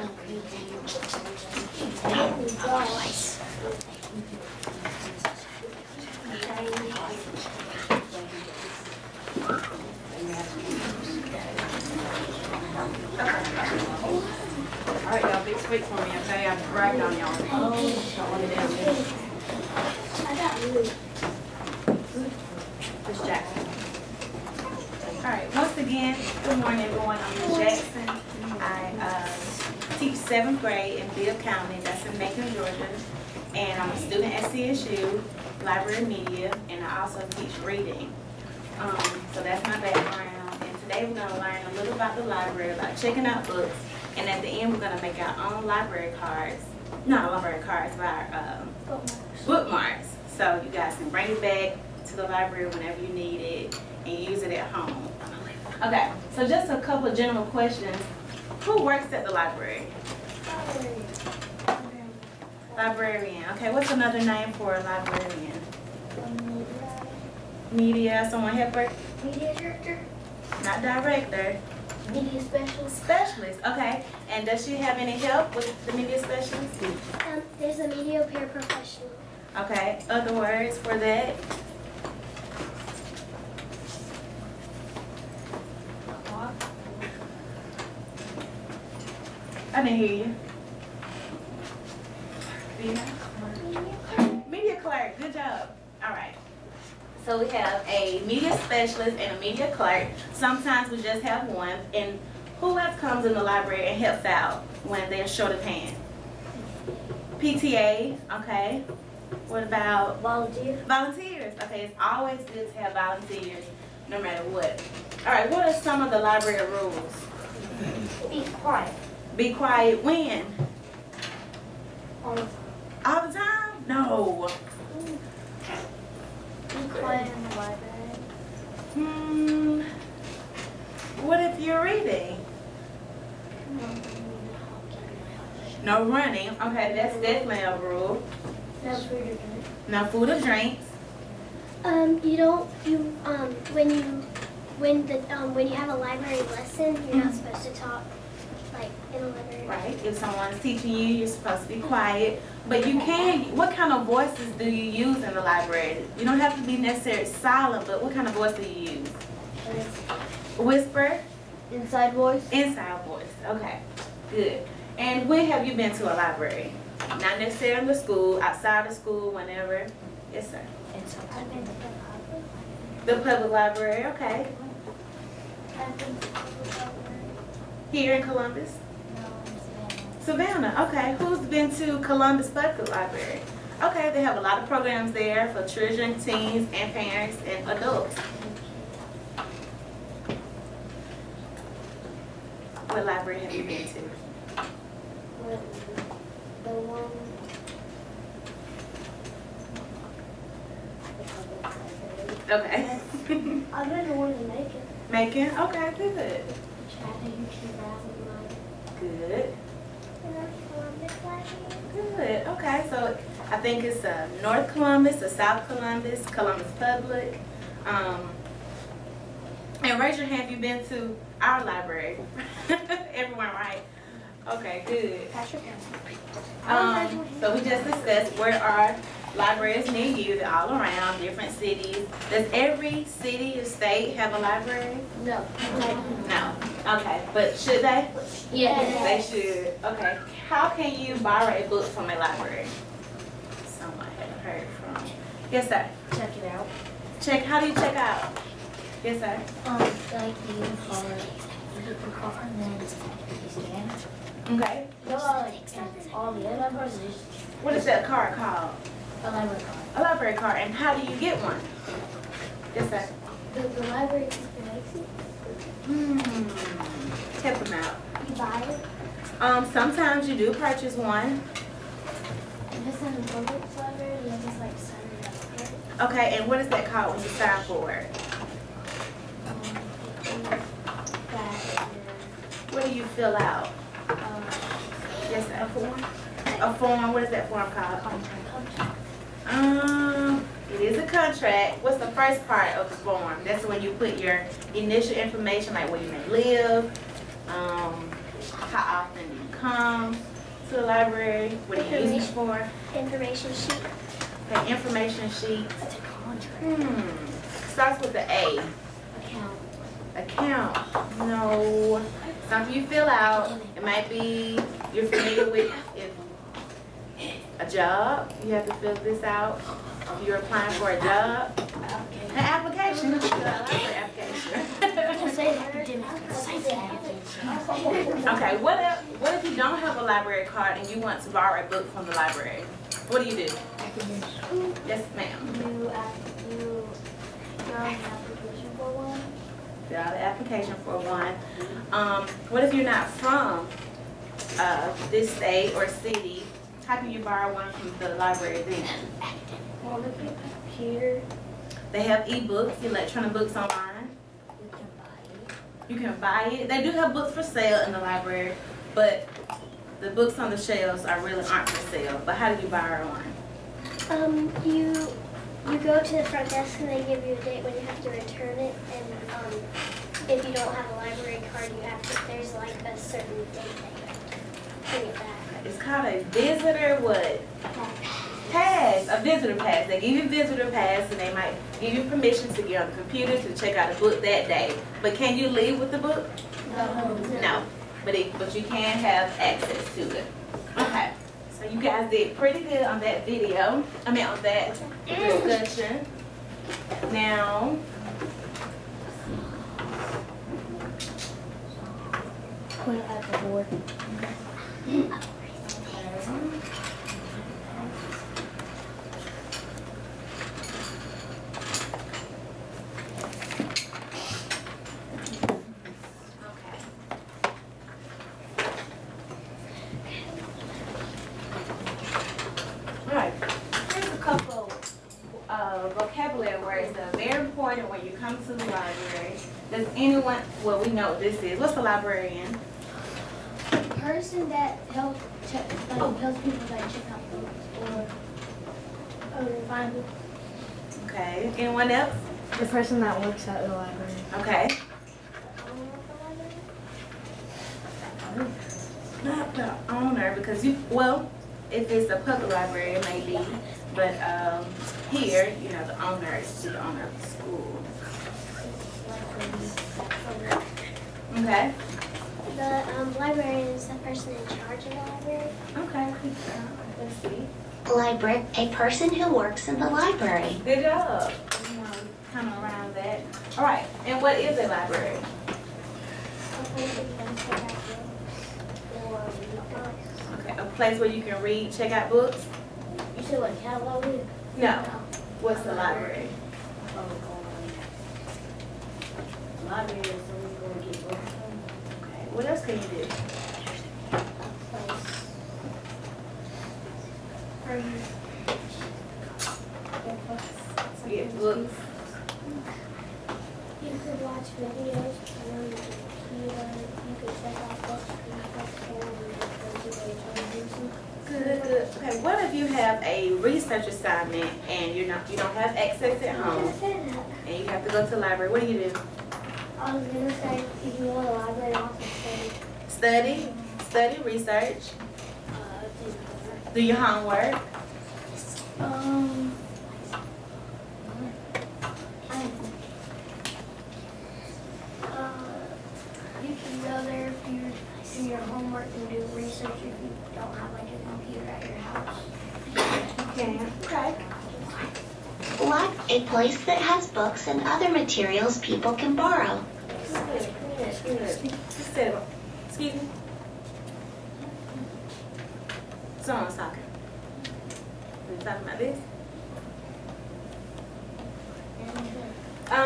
Alright, y'all, big sweet for me, okay? I've bragged on y'all. Oh, don't let me down here. Miss Jackson. Alright, once again, good morning everyone. I'm Miss Jackson. I teach 7th grade in Bibb County, that's in Macon, Georgia. And I'm a student at CSU, Library Media, and I also teach reading. So that's my background. And today we're going to learn a little about the library, about checking out books. And at the end, we're going to make our own library cards. Not library cards, but our bookmarks. So you guys can bring it back to the library whenever you need it and use it at home. Okay, so just a couple of general questions. Who works at the library? Librarian. Okay, what's another name for a librarian? Media. Someone helper? Media director. Not director. Media specialist. Specialist. Okay. And does she have any help with the media specialist? There's a media paraprofessional. Okay. Other words for that? I didn't hear you. Media clerk. Good job. All right. So we have a media specialist and a media clerk. Sometimes we just have one. And who else comes in the library and helps out when they're short of hand? PTA. Okay. What about Volunteers. Volunteers. Okay. It's always good to have volunteers, no matter what. All right. What are some of the library rules? Be quiet. Be quiet when? All the time. All the time? No. Be quiet in the library. What if you're reading? No running. Okay, that's definitely a rule. No food or drink. No food or drinks. When you have a library lesson, you're not supposed to talk like in a library. Right. If someone's teaching you, you're supposed to be quiet. But you can. What kind of voices do you use in the library? You don't have to be necessarily silent, but what kind of voice do you use? Whisper. Inside voice. Inside voice. Okay. Good. And when have you been to a library? Not necessarily in the school, outside of school, whenever. Yes, sir. I've been to the library. The public library. Okay. I've been to the public library. Here in Columbus? No, in Savannah. Savannah. Okay. Who's been to Columbus Public Library? Okay. They have a lot of programs there for children, teens, and parents, and adults. What library have you been to? The one. Okay. I've been to one in Macon. Macon? Okay, good. Chattanooga 2009. Good. Columbus Library. Good. Okay, so I think it's North Columbus, or South Columbus, Columbus Public. And raise your hand if you've been to our library. Everyone, right? Okay, good. So we just discussed where are libraries near you. They're all around different cities. Does every city or state have a library? No. No. Okay, but should they? Yes. They should. Okay. How can you borrow a book from a library? Someone I haven't heard from. Yes, sir. Check it out. Check. How do you check out? Yes, sir. Like you get the card and then you scan it. Okay. All the other numbers is What is that card called? a library card. A library card. And how do you get one? Yes, sir. The library keeper makes it. Tip them out. You buy it. Sometimes you do purchase one. If it's in the public library, you just like sign it up. Okay, and what is that called when you sign for it? What do you fill out? Yes, sir. A form. A form. What is that form called? Contract. It is a contract. What's the first part of the form? That's when you put your initial information, like where you may live, how often you come to the library? What do you use it for? Information sheet. Okay, information sheet. That's a contract. Starts with the A. Account. No. Something you fill out. It might be you're familiar with a job. You have to fill this out. You're applying for a job. An application. Okay, what if you don't have a library card and you want to borrow a book from the library? What do you do? Yes, ma'am. You fill out an application for one. Fill out an application for one. What if you're not from this state or city? How can you borrow one from the library then? Well, look at computer. They have e-books, electronic books online. You can buy it. You can buy it. They do have books for sale in the library, but the books on the shelves aren't for sale. But how do you borrow one? You go to the front desk and they give you a date when you have to return it. And if you don't have a library card, there's like a certain date that you have to bring it back. It's called a visitor what? Pass. A visitor pass. They give you a visitor pass and they might give you permission to get on the computer to check out a book that day. But can you leave with the book? No. But you can have access to it. Okay. So you guys did pretty good on that video. On that discussion. Now, Put it at the board. vocabulary words that are very important when you come to the library. Does anyone, well, we know what this is. What's a librarian? A person that helps people that check out books or find books. Okay. Anyone else? The person that works at the library. Okay. Not the owner, because if it's a public library, it may be. But here, the owner is the owner of the school. Okay. The librarian is the person in charge of the library. Okay. Let's see. Library, a person who works in the library. Good job. Kind of around that. All right. And what is a library? Okay. A place where you can read, check out books. You said what catalog is? No. What's the library? Library is where we go and get books. Okay. What else can you do? Get books. You could watch videos on the computer. You could check out books. Good. Okay. What if you have a research assignment and you don't have access at home and you have to go to the library? What do you do? I was gonna say if you go to the library, also Study, research. Do your homework. You can go there if you do your homework and do research if you don't have like a computer at your house. Okay. Like a place that has books and other materials people can borrow. Excuse me. Someone's talking. Are you talking about this?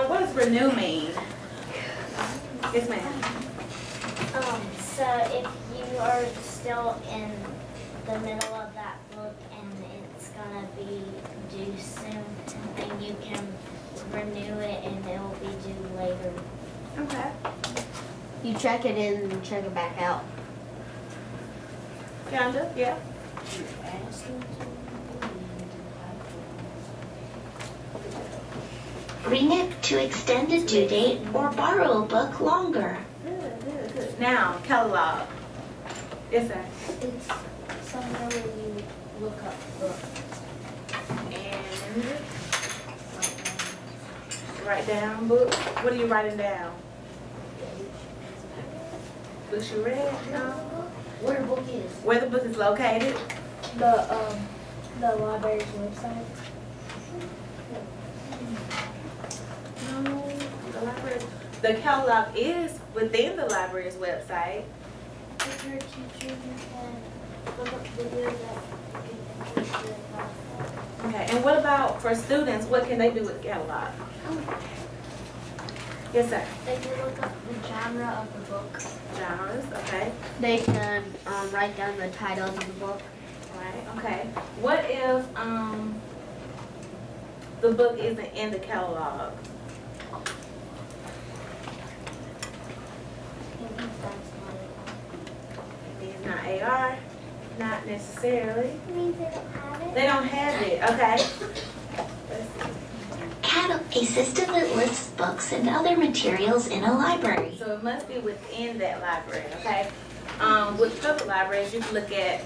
What does renew mean? Yes, ma'am. So if you are still in the middle of that book and it's gonna be due soon, then you can renew it and it will be due later. Okay. You check it in and check it back out. Kinda, yeah. Renew to extend a due date or borrow a book longer. Good. Now, catalog. Yes, sir. It's somewhere where you look up books. And write down books. What are you writing down? Books you read? No. Where the book is. Where the book is located? The library's website. No. The library. The catalog is within the library's website. If you're a teacher, you can look up videos that you can teach you about. Okay. And what about for students? What can they do with the catalog? Yes, sir. They can look up the genre of the book. Genres. Okay. They can write down the titles of the book. Right. Okay. What if the book isn't in the catalog? It's not AR. Not necessarily. It means they don't have it. They don't have it. Okay. Let's see. A system that lists books and other materials in a library. So it must be within that library, okay? With public libraries, you can look at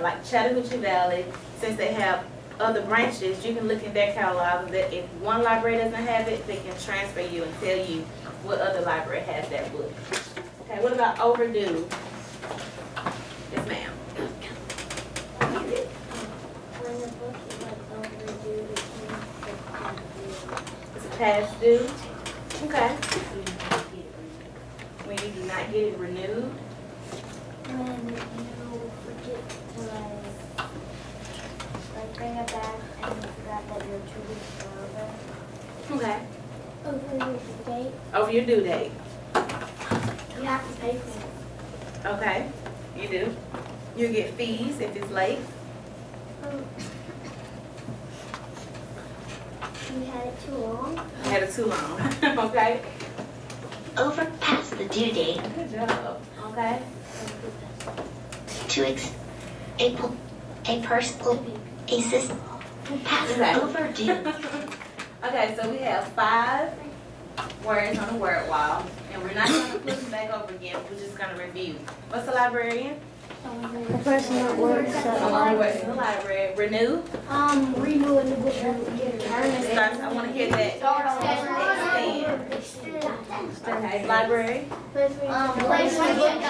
like Chattahoochee Valley. Since they have other branches, you can look in their catalog, and that if one library doesn't have it, they can transfer you and tell you what other library has that book. Okay, what about overdue? Yes, ma'am. When the book is like overdue, it means It's a past due. Okay. When you do not get it renewed. when you forget to like bring it back and you forgot that your 2 weeks are over. Okay. Over your due date. Over your due date. You have to pay for it. Okay. You do. You get fees if it's late. You had it too long. Had it too long. Okay. Over past the due date. Good job. Okay. To a system past Okay. overdue. Okay, so we have 5 words on the word wall, and we're not going to flip them back over again. We're just going to review. What's the librarian? The person that works at the Someone who works in library. the library. Renew. Renewing the book. Starts. I want to hear that. Expand. Okay. Library. Place where you look at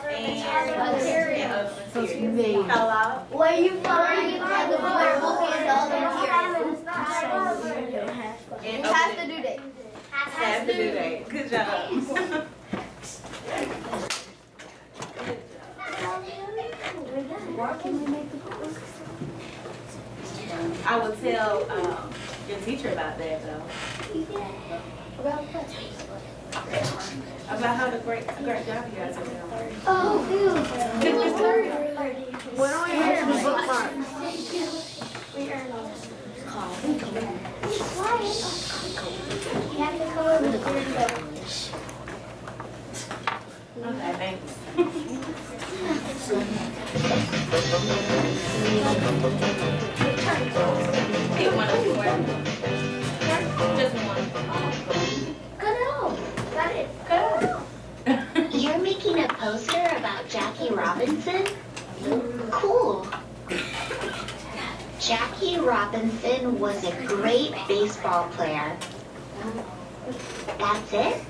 And other materials. Me. Catalog. where you find the book and other materials. And Past the due date. Have to do that. Good job. I will tell your teacher about that though. About how the great job you guys are doing. Oh, When are we hearing the bookmark? You have to come over to 30. Okay, thanks. Pick one of yours. Just one. Got it. You're making a poster about Jackie Robinson? Cool. Jackie Robinson was a great baseball player. That's it?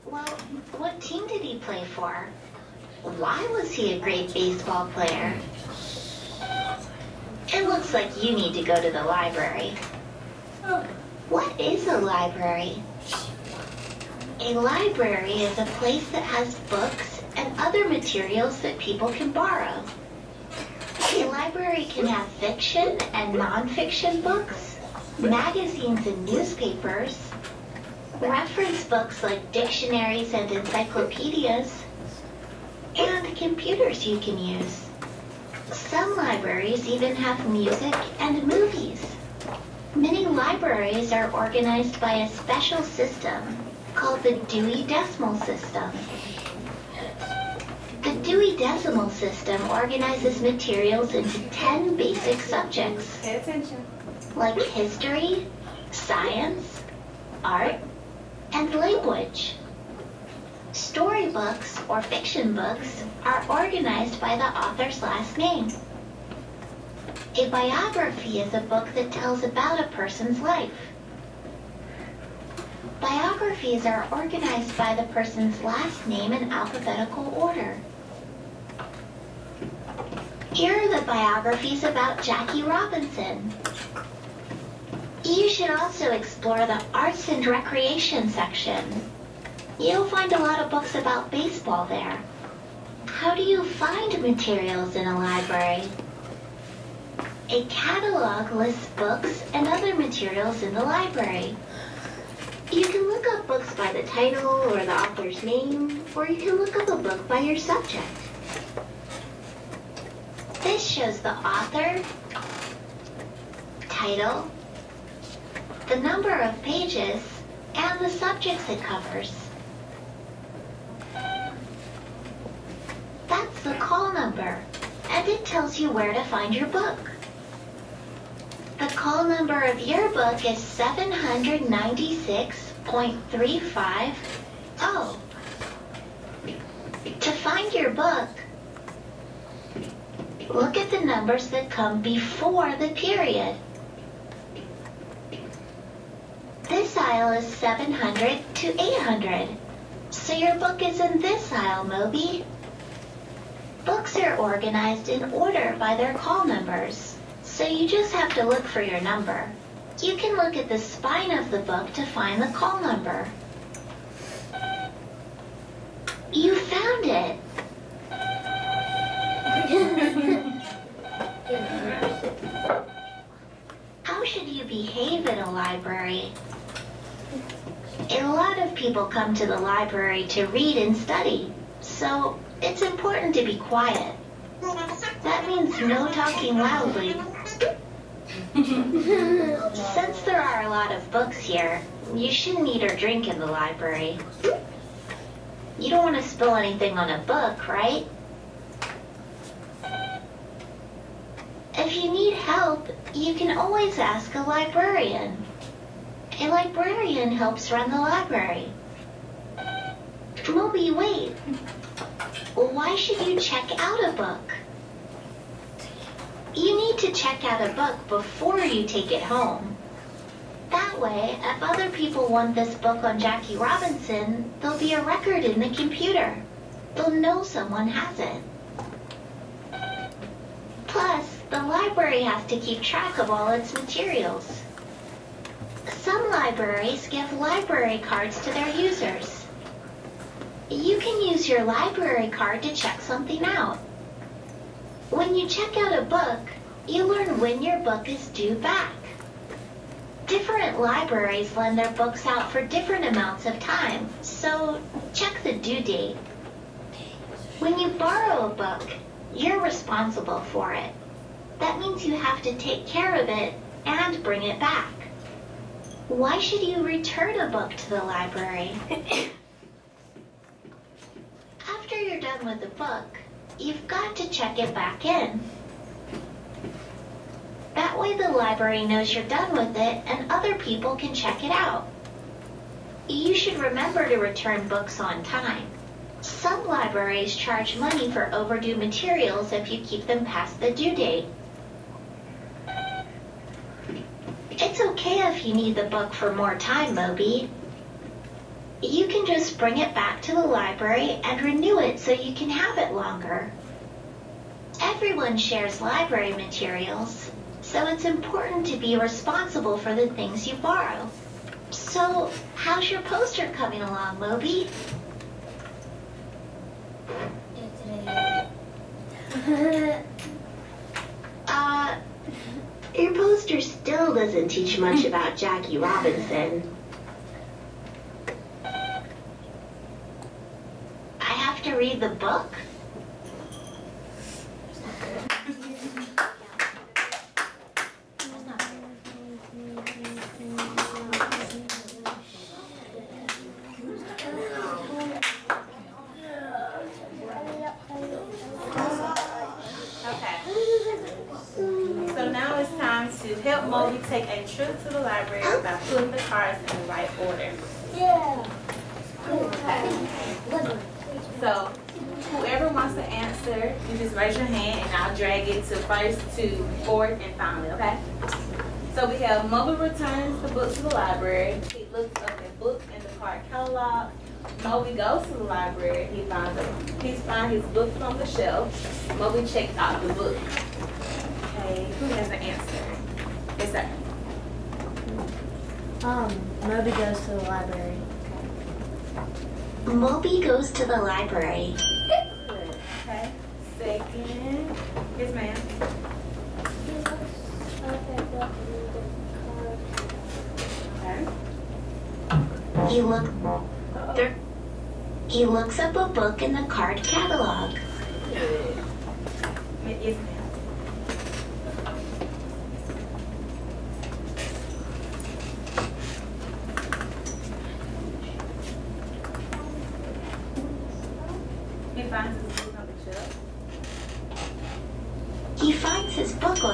Well, what team did he play for? Why was he a great baseball player? It looks like you need to go to the library. What is a library? A library is a place that has books and other materials that people can borrow. A library can have fiction and nonfiction books, magazines and newspapers, reference books like dictionaries and encyclopedias, and computers you can use. Some libraries even have music and movies. Many libraries are organized by a special system called the Dewey Decimal System. The Dewey Decimal System organizes materials into 10 basic subjects, Pay attention. like history, science, art, and language. Storybooks or fiction books are organized by the author's last name. A biography is a book that tells about a person's life. Biographies are organized by the person's last name in alphabetical order. Here are the biographies about Jackie Robinson. You should also explore the arts and recreation section. You'll find a lot of books about baseball there. How do you find materials in a library? A catalog lists books and other materials in the library. You can look up books by the title or the author's name, or you can look up a book by your subject. This shows the author, title, the number of pages, and the subjects it covers. That's the call number, and it tells you where to find your book. The call number of your book is 796.350. To find your book, look at the numbers that come before the period. This aisle is 700 to 800, so your book is in this aisle, Moby. Books are organized in order by their call numbers, so you just have to look for your number. You can look at the spine of the book to find the call number. You found it! How should you behave in a library? A lot of people come to the library to read and study, so it's important to be quiet. That means no talking loudly. Since there are a lot of books here, you shouldn't eat or drink in the library. You don't want to spill anything on a book, right? If you need help, you can always ask a librarian. A librarian helps run the library. Moby, wait. Why should you check out a book? You need to check out a book before you take it home. That way, if other people want this book on Jackie Robinson, there'll be a record in the computer. They'll know someone has it. Plus, the library has to keep track of all its materials. Some libraries give library cards to their users. You can use your library card to check something out. When you check out a book, you learn when your book is due back. Different libraries lend their books out for different amounts of time, so check the due date. When you borrow a book, you're responsible for it. That means you have to take care of it and bring it back. Why should you return a book to the library? After you're done with the book, you've got to check it back in. That way the library knows you're done with it and other people can check it out. You should remember to return books on time. Some libraries charge money for overdue materials if you keep them past the due date. It's okay if you need the book for more time, Moby. You can just bring it back to the library and renew it so you can have it longer. Everyone shares library materials, so it's important to be responsible for the things you borrow. So, how's your poster coming along, Moby? Your poster still doesn't teach much about Jackie Robinson. I have to read the book? Help Moby take a trip to the library by putting the cards in the right order. Yeah. So whoever wants to answer, you just raise your hand and I'll drag it to first to fourth and finally, okay? So we have Moby returns the book to the library. He looks up a book in the card catalog. Moby goes to the library. He finds his books on the shelf. Moby checks out the book. Okay, who has an answer? Yes, sir. Moby goes to the library. Moby goes to the library. Good. Okay. Second. Yes, ma'am. Okay. He looks up a book in the card catalog. Good. Yes, ma'am. He finds his book on the shelf. He finds his book on